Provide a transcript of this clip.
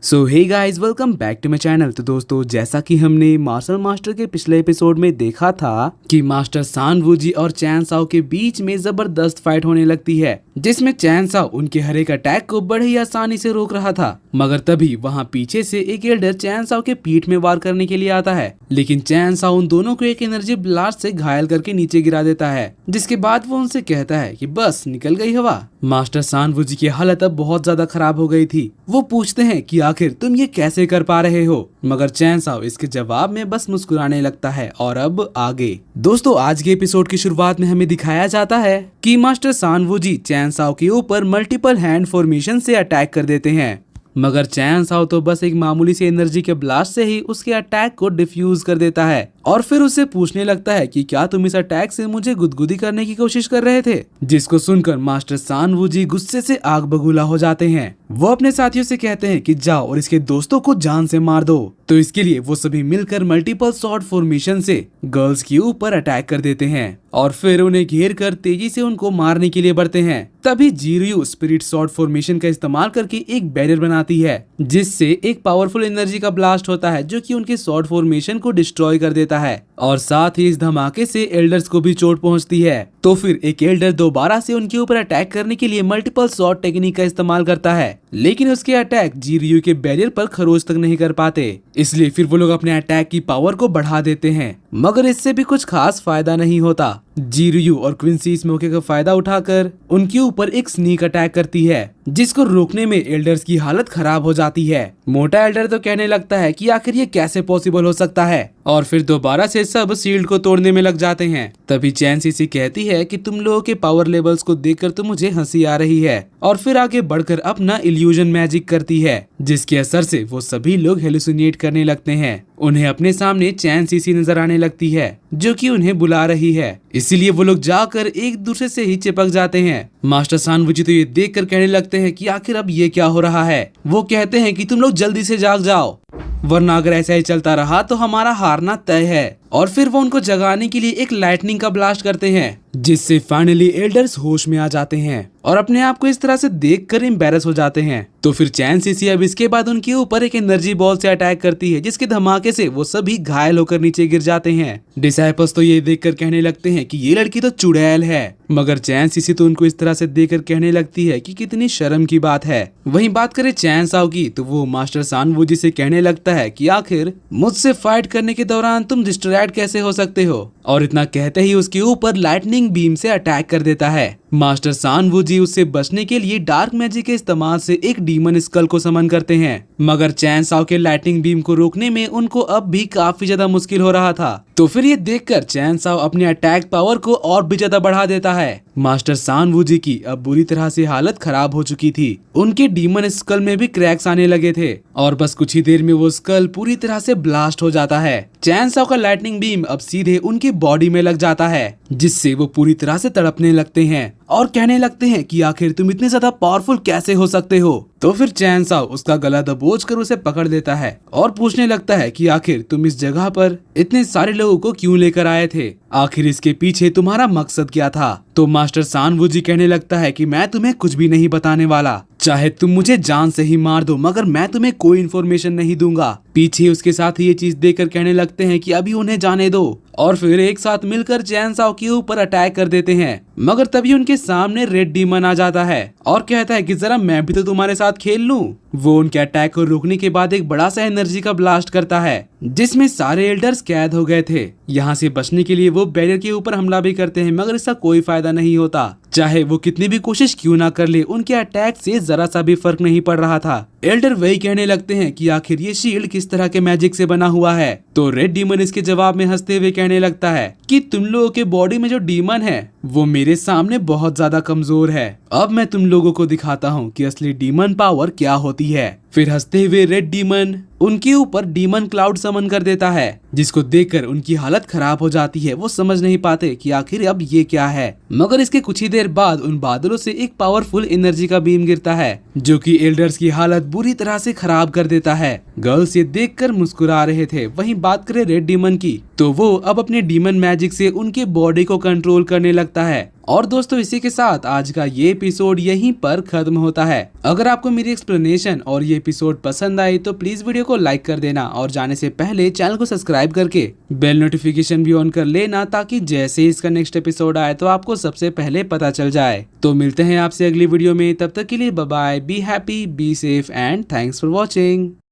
So hey guys, welcome back to my channel. तो दोस्तों, जैसा कि हमने मार्शल मास्टर के पिछले एपिसोड में देखा था कि मास्टर सान वूजी और चैन साओ के बीच में जबरदस्त फाइट होने लगती है, जिसमें चैन साओ उनके हर एक अटैक को बड़े ही आसानी से रोक रहा था। मगर तभी वहां पीछे से एक एल्डर चैन साओ के पीठ में वार करने के लिए आता है, लेकिन चैन साओ उन दोनों को एक एनर्जी ब्लास्ट से घायल करके नीचे गिरा देता है, जिसके बाद वो उनसे कहता है कि बस निकल गई हवा। मास्टर सान वूजी की हालत अब बहुत ज्यादा खराब हो गई थी। वो पूछते हैं कि आखिर तुम ये कैसे कर पा रहे हो, मगर चैन साओ इसके जवाब में बस मुस्कुराने लगता है। और अब आगे दोस्तों, आज के एपिसोड की शुरुआत में हमें दिखाया जाता है कि मास्टर सान वूजी चैन साओ के ऊपर मल्टीपल हैंड फॉर्मेशन से अटैक कर देते हैं, मगर चैन साओ तो बस एक मामूली सी एनर्जी के ब्लास्ट से ही उसके अटैक को डिफ्यूज कर देता है और फिर उसे पूछने लगता है कि क्या तुम इस अटैक से मुझे गुदगुदी करने की कोशिश कर रहे थे। जिसको सुनकर मास्टर सान वूजी गुस्से से आग बबूला हो जाते हैं। वो अपने साथियों से कहते हैं कि जाओ और इसके दोस्तों को जान से मार दो। तो इसके लिए वो सभी मिलकर मल्टीपल शॉट फॉर्मेशन से गर्ल्स के ऊपर अटैक कर देते हैं और फिर उन्हें घेर कर तेजी से उनको मारने के लिए बढ़ते हैं। तभी जीरयू स्पिरिट शॉट फॉर्मेशन का इस्तेमाल करके एक बैरियर बनाती है, जिससे एक पावरफुल एनर्जी का ब्लास्ट होता है जो कि उनके शॉट फॉर्मेशन को डिस्ट्रॉय कर देता है और साथ ही इस धमाके से एल्डर्स को भी चोट पहुंचती है। तो फिर एक एल्डर दोबारा से उनके ऊपर अटैक करने के लिए मल्टीपल शॉट टेक्निक का इस्तेमाल करता है, लेकिन उसके अटैक जीरयू के बैरियर पर खरोच तक नहीं कर पाते। इसलिए फिर वो लोग अपने अटैक की पावर को बढ़ा देते हैं, मगर इससे भी कुछ खास फायदा नहीं होता। जीरयू और क्विंसी इस मौके का फायदा उठाकर उनके ऊपर एक स्नीक अटैक करती है, जिसको रोकने में एल्डर्स की हालत खराब हो जाती है। मोटा एल्डर तो कहने लगता है कि आखिर ये कैसे पॉसिबल हो सकता है और फिर दोबारा से सब शील्ड को तोड़ने में लग जाते हैं। तभी चैन सीसी कहती है कि तुम लोगों के पावर लेवल्स को देखकर तो मुझे हंसी आ रही है, और फिर आगे बढ़कर अपना इल्यूजन मैजिक करती है, जिसके असर से वो सभी लोग हेलुसिनेट करने लगते हैं। उन्हें अपने सामने चैन सीसी नजर आने लगती है जो कि उन्हें बुला रही है, इसीलिए वो लोग जाकर एक दूसरे से ही चिपक जाते हैं। मास्टर सान वूजी तो ये देखकर कहने लगते हैं कि आखिर अब ये क्या हो रहा है। वो कहते हैं कि तुम लोग जल्दी से जाग जाओ, वरना अगर ऐसा ही चलता रहा तो हमारा हारना तय है। और फिर वो उनको जगाने के लिए एक लाइटनिंग का ब्लास्ट करते हैं, जिससे फाइनली एल्डर्स होश में आ जाते हैं और अपने आप को इस तरह से देखकर एम्बैरस हो जाते हैं। तो फिर चैन सीसी अब इसके बाद उनके ऊपर एक एनर्जी बॉल से अटैक करती है, जिसके धमाके से वो सभी घायल होकर नीचे गिर जाते हैं। डिसाइपल्स तो ये देखकर कहने लगते हैं कि ये लड़की तो चुड़ैल है, मगर चैन सीसी तो उनको इस तरह से देखकर कहने लगती है कि कितनी शर्म की बात है। वहीं बात करें चैन साओ की, तो वो मास्टर सान वूजी से कहने लगता है कि आखिर मुझसे फाइट करने के दौरान तुम डिस्ट्रैक्ट कैसे हो सकते हो, और इतना कहते ही उसके ऊपर लाइटनिंग बीम से अटैक कर देता है। मास्टर सान वूजी उससे बचने के लिए डार्क मैजिक के इस्तेमाल से एक डीमन स्कल को समन करते हैं, मगर चैन साओ के लाइटनिंग बीम को रोकने में उनको अब भी काफी ज्यादा मुश्किल हो रहा था। तो फिर ये देखकर चैन साओ अपने अटैक पावर को और भी ज्यादा बढ़ा देता है। मास्टर सान वूजी की अब बुरी तरह से हालत खराब हो चुकी थी। उनके डीमन स्कल में भी क्रैक्स आने लगे थे और बस कुछ ही देर में वो स्कल पूरी तरह से ब्लास्ट हो जाता है। चैन साओ का लाइटनिंग बीम अब सीधे उनकी बॉडी में लग जाता है, जिससे वो पूरी तरह से तड़पने लगते हैं और कहने लगते हैं कि आखिर तुम इतने ज्यादा पावरफुल कैसे हो सकते हो। तो फिर चैन साओ उसका गला दबोचकर उसे पकड़ लेता है और पूछने लगता है कि आखिर तुम इस जगह पर इतने सारे लोगों को क्यों लेकर आए थे, आखिर इसके पीछे तुम्हारा मकसद क्या था। तो मास्टर सान वूजी कहने लगता है कि मैं तुम्हें कुछ भी नहीं बताने वाला, चाहे तुम मुझे जान से ही मार दो, मगर मैं तुम्हें कोई इन्फॉर्मेशन नहीं दूंगा। पीछे उसके साथ ये चीज देखकर कहने लगते हैं कि अभी उन्हें जाने दो, और फिर एक साथ मिलकर चैन साओ के ऊपर अटैक कर देते हैं। मगर तभी उनके सामने रेड डीमन आ जाता है और कहता है कि जरा मैं भी तो तुम्हारे साथ खेल लूं। वो उनके अटैक को रोकने के बाद एक बड़ा सा एनर्जी का ब्लास्ट करता है, जिसमें सारे एल्डर्स कैद हो गए थे। यहाँ से बचने के लिए वो बैरियर के ऊपर हमला भी करते हैं, मगर इसका कोई फायदा नहीं होता। चाहे वो कितनी भी कोशिश क्यों ना कर ले, उनके अटैक से जरा सा भी फर्क नहीं पड़ रहा था। एल्डर वही कहने लगते हैं कि आखिर ये शील्ड किस तरह के मैजिक से बना हुआ है। तो रेड डीमन इसके जवाब में हंसते हुए कहने लगता है कि तुम लोगों के बॉडी में जो डीमन है वो मेरे सामने बहुत ज्यादा कमजोर है। अब मैं तुम लोगों को दिखाता हूँ कि असली डीमन पावर क्या होती है। फिर हंसते हुए रेड डीमन उनके ऊपर डीमन क्लाउड समन कर देता है, जिसको देखकर उनकी हालत खराब हो जाती है। वो समझ नहीं पाते कि आखिर अब ये क्या है, मगर इसके कुछ ही देर बाद उन बादलों से एक पावरफुल एनर्जी का बीम गिरता है, जो कि एल्डर्स की हालत बुरी तरह से खराब कर देता है। गर्ल्स ये देखकर मुस्कुरा रहे थे। वहीं बात करें रेड डीमन की, तो वो अब अपने डीमन मैजिक से उनके बॉडी को कंट्रोल करने लगता है। और दोस्तों, इसी के साथ आज का ये एपिसोड यहीं पर खत्म होता है। अगर आपको मेरी एक्सप्लेनेशन और ये एपिसोड पसंद आई तो प्लीज वीडियो को लाइक कर देना और जाने से पहले चैनल को सब्सक्राइब करके बेल नोटिफिकेशन भी ऑन कर लेना, ताकि जैसे ही इसका नेक्स्ट एपिसोड आए तो आपको सबसे पहले पता चल जाए। तो मिलते हैं आपसे अगली वीडियो में, तब तक के लिए bye bye, be happy, be safe and thanks for watching.